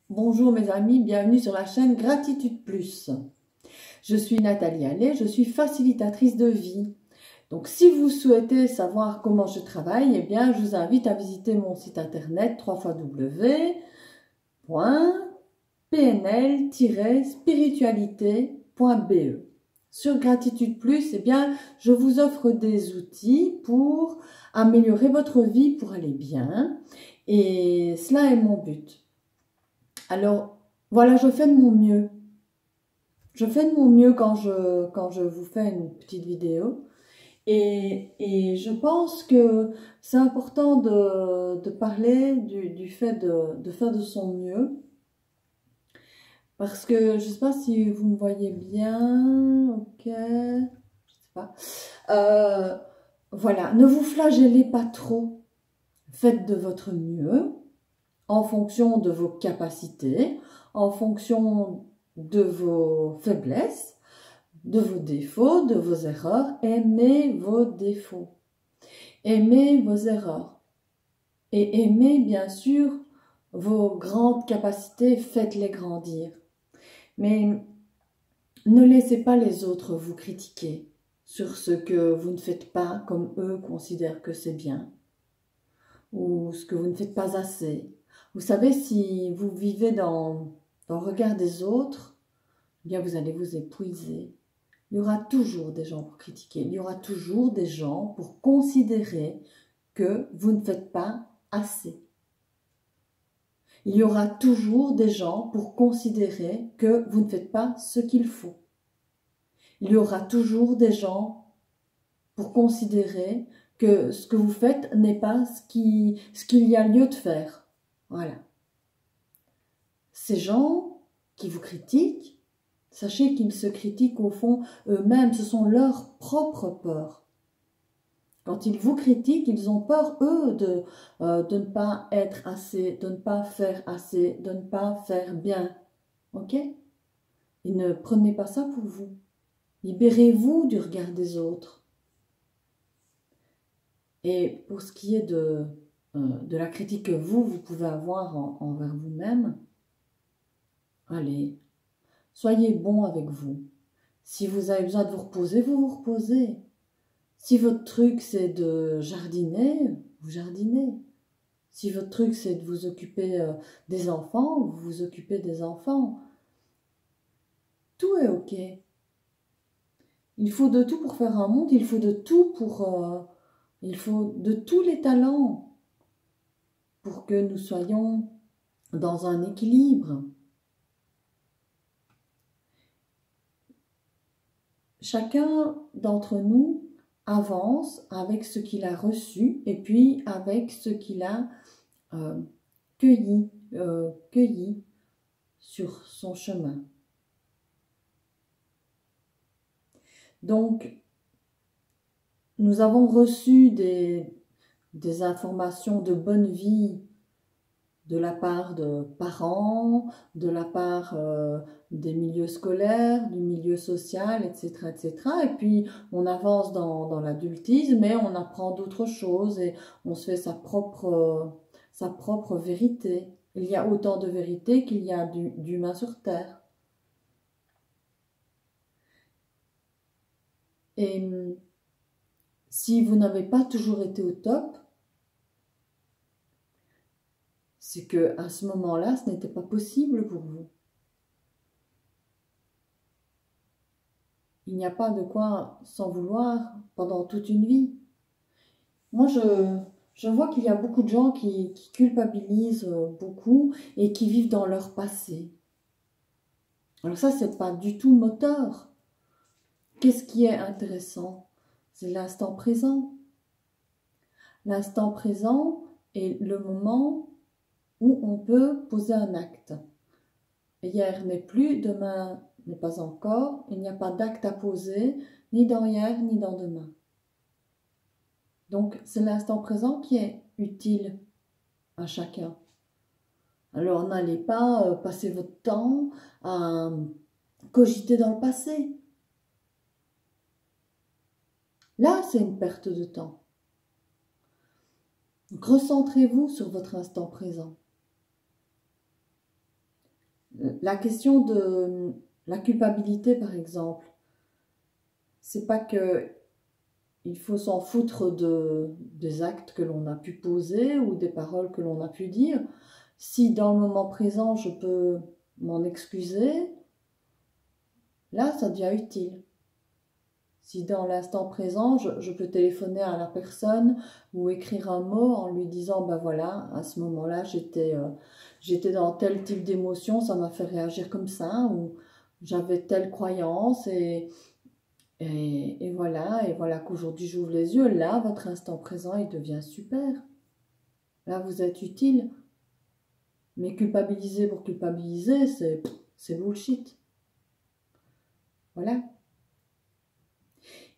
Bonjour mes amis, bienvenue sur la chaîne Gratitude Plus. Je suis Nathalie Allais, je suis facilitatrice de vie. Donc si vous souhaitez savoir comment je travaille, eh bien je vous invite à visiter mon site internet www.pnl-spiritualité.be. Sur Gratitude Plus, eh bien je vous offre des outils pour améliorer votre vie, pour aller bien. Et cela est mon but. Alors, voilà, je fais de mon mieux. Je fais de mon mieux quand je vous fais une petite vidéo. Et je pense que c'est important de parler du fait de faire de son mieux. Parce que je ne sais pas si vous me voyez bien. Ok. Je sais pas. Voilà, ne vous flagellez pas trop. Faites de votre mieux en fonction de vos capacités, en fonction de vos faiblesses, de vos défauts, de vos erreurs. Aimez vos défauts, aimez vos erreurs et aimez bien sûr vos grandes capacités, faites-les grandir. Mais ne laissez pas les autres vous critiquer sur ce que vous ne faites pas comme eux considèrent que c'est bien ou ce que vous ne faites pas assez. Vous savez, si vous vivez dans le regard des autres, eh bien vous allez vous épuiser. Il y aura toujours des gens pour critiquer, il y aura toujours des gens pour considérer que vous ne faites pas assez. Il y aura toujours des gens pour considérer que vous ne faites pas ce qu'il faut. Il y aura toujours des gens pour considérer que ce que vous faites n'est pas ce qu'il y a lieu de faire. Voilà. Ces gens qui vous critiquent, sachez qu'ils se critiquent au fond eux-mêmes, ce sont leurs propres peurs. Quand ils vous critiquent, ils ont peur, eux, de ne pas être assez, de ne pas faire assez, de ne pas faire bien. Ok? Et ne prenez pas ça pour vous. Libérez-vous du regard des autres. Et pour ce qui est de la critique que vous pouvez avoir envers vous-même, allez, soyez bon avec vous. Si vous avez besoin de vous reposer, vous vous reposez. Si votre truc c'est de jardiner, vous jardinez. Si votre truc c'est de vous occuper des enfants, vous vous occupez des enfants. Tout est ok. Il faut de tout pour faire un monde, il faut de tout pour... il faut de tous les talents pour que nous soyons dans un équilibre. Chacun d'entre nous avance avec ce qu'il a reçu et puis avec ce qu'il a cueilli sur son chemin. Donc, nous avons reçu des informations de bonne vie de la part de parents, de la part des milieux scolaires, du milieu social, etc., etc. Et puis, on avance dans l'adultisme et on apprend d'autres choses et on se fait sa propre vérité. Il y a autant de vérité qu'il y a d'humains sur Terre. Et si vous n'avez pas toujours été au top, c'est qu'à ce moment-là, ce n'était pas possible pour vous. Il n'y a pas de quoi s'en vouloir pendant toute une vie. Moi, je vois qu'il y a beaucoup de gens qui culpabilisent beaucoup et qui vivent dans leur passé. Alors ça, c'est pas du tout moteur. Qu'est-ce qui est intéressant? C'est l'instant présent. L'instant présent est le moment où on peut poser un acte. Hier n'est plus, demain n'est pas encore. Il n'y a pas d'acte à poser, ni dans hier, ni dans demain. Donc, c'est l'instant présent qui est utile à chacun. Alors, n'allez pas passer votre temps à cogiter dans le passé. Là, c'est une perte de temps. Donc, recentrez-vous sur votre instant présent. La question de la culpabilité, par exemple, c'est pas que il faut s'en foutre des actes que l'on a pu poser ou des paroles que l'on a pu dire. Si dans le moment présent, je peux m'en excuser, là, ça devient utile. Si dans l'instant présent, je peux téléphoner à la personne ou écrire un mot en lui disant, ben voilà, à ce moment-là, j'étais dans tel type d'émotion, ça m'a fait réagir comme ça, ou j'avais telle croyance, et voilà qu'aujourd'hui j'ouvre les yeux, là, votre instant présent, il devient super. Là, vous êtes utile. Mais culpabiliser pour culpabiliser, c'est bullshit. Voilà.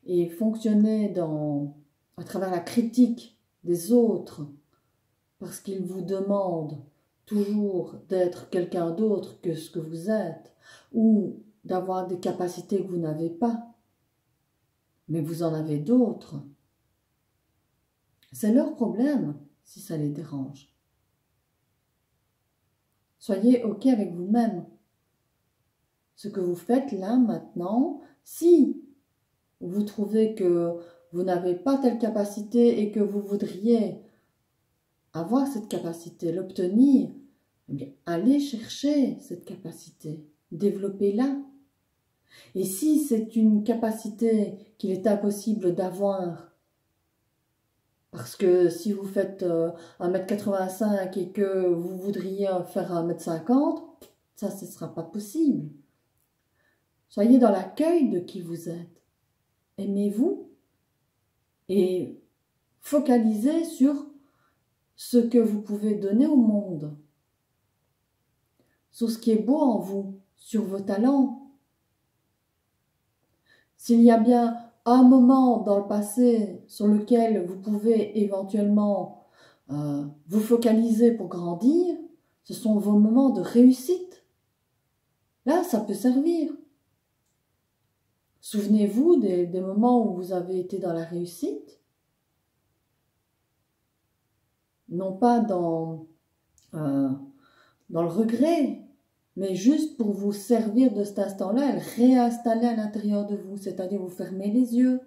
Et fonctionner à travers la critique des autres, parce qu'ils vous demandent toujours d'être quelqu'un d'autre que ce que vous êtes, ou d'avoir des capacités que vous n'avez pas, mais vous en avez d'autres. C'est leur problème si ça les dérange. Soyez OK avec vous-même. Ce que vous faites là, maintenant, si vous trouvez que vous n'avez pas telle capacité et que vous voudriez avoir cette capacité, l'obtenir, eh bien, allez chercher cette capacité, développez-la. Et si c'est une capacité qu'il est impossible d'avoir, parce que si vous faites 1,85 m et que vous voudriez faire 1,50 m, ça, ce ne sera pas possible. Soyez dans l'accueil de qui vous êtes. Aimez-vous et focalisez sur ce que vous pouvez donner au monde, sur ce qui est beau en vous, sur vos talents. S'il y a bien un moment dans le passé sur lequel vous pouvez éventuellement vous focaliser pour grandir, ce sont vos moments de réussite. Là, ça peut servir. Souvenez-vous des moments où vous avez été dans la réussite, non pas dans le regret, mais juste pour vous servir de cet instant-là, le réinstaller à l'intérieur de vous, c'est-à-dire vous fermez les yeux,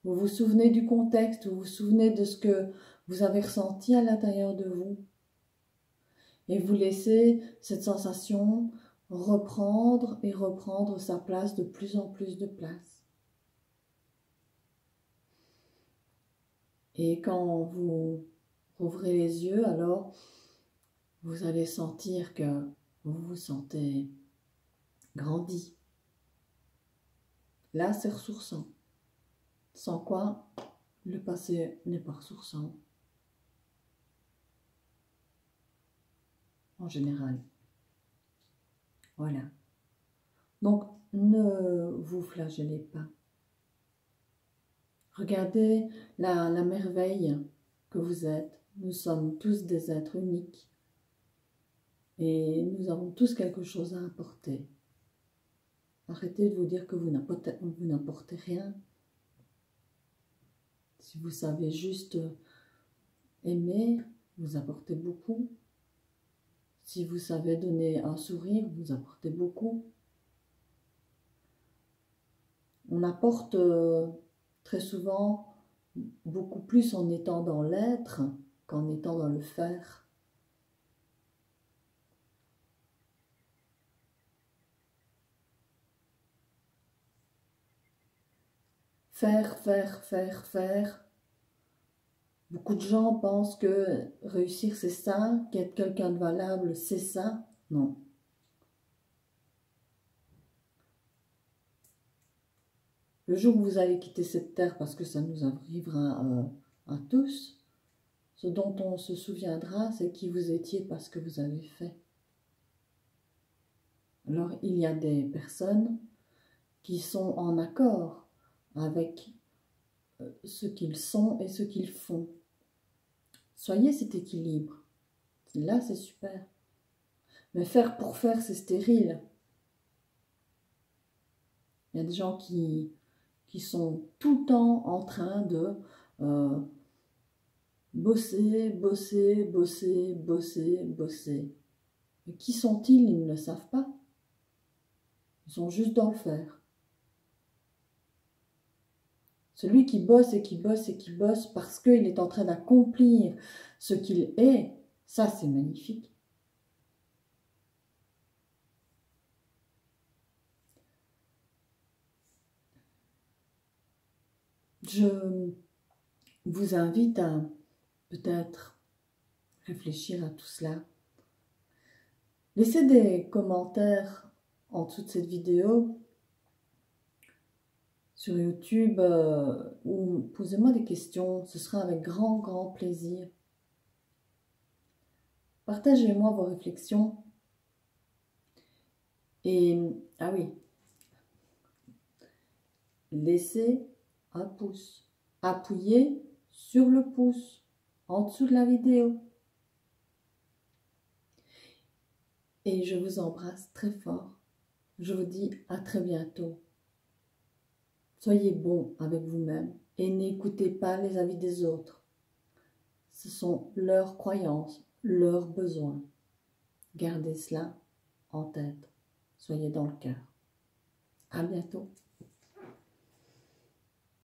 vous vous souvenez du contexte, vous vous souvenez de ce que vous avez ressenti à l'intérieur de vous, et vous laissez cette sensation reprendre et reprendre sa place, de plus en plus de place. Et quand vous rouvrez les yeux, alors vous allez sentir que vous vous sentez grandi. Là, c'est ressourçant. Sans quoi, le passé n'est pas ressourçant. En général. Voilà. Donc, ne vous flagellez pas. Regardez la merveille que vous êtes. Nous sommes tous des êtres uniques. Et nous avons tous quelque chose à apporter. Arrêtez de vous dire que vous n'apportez rien. Si vous savez juste aimer, vous apportez beaucoup. Si vous savez donner un sourire, vous apportez beaucoup. On apporte très souvent beaucoup plus en étant dans l'être qu'en étant dans le faire. Faire. Beaucoup de gens pensent que réussir c'est ça, qu'être quelqu'un de valable c'est ça. Non. Le jour où vous allez quitter cette terre, parce que ça nous arrivera à tous, ce dont on se souviendra, c'est qui vous étiez parce que vous avez fait. Alors il y a des personnes qui sont en accord avec ce qu'ils sont et ce qu'ils font. Soyez cet équilibre. Là, c'est super. Mais faire pour faire, c'est stérile. Il y a des gens qui sont tout le temps en train de bosser. Mais qui sont-ils? Ils ne le savent pas. Ils sont juste dans le faire. Celui qui bosse et qui bosse et qui bosse parce qu'il est en train d'accomplir ce qu'il est, ça c'est magnifique. Je vous invite à peut-être réfléchir à tout cela. Laissez des commentaires en dessous de cette vidéo sur YouTube ou posez-moi des questions, ce sera avec grand plaisir. Partagez-moi vos réflexions. Et, ah oui, laissez un pouce. Appuyez sur le pouce en dessous de la vidéo. Et je vous embrasse très fort. Je vous dis à très bientôt. Soyez bon avec vous-même et n'écoutez pas les avis des autres. Ce sont leurs croyances, leurs besoins. Gardez cela en tête. Soyez dans le cœur. À bientôt.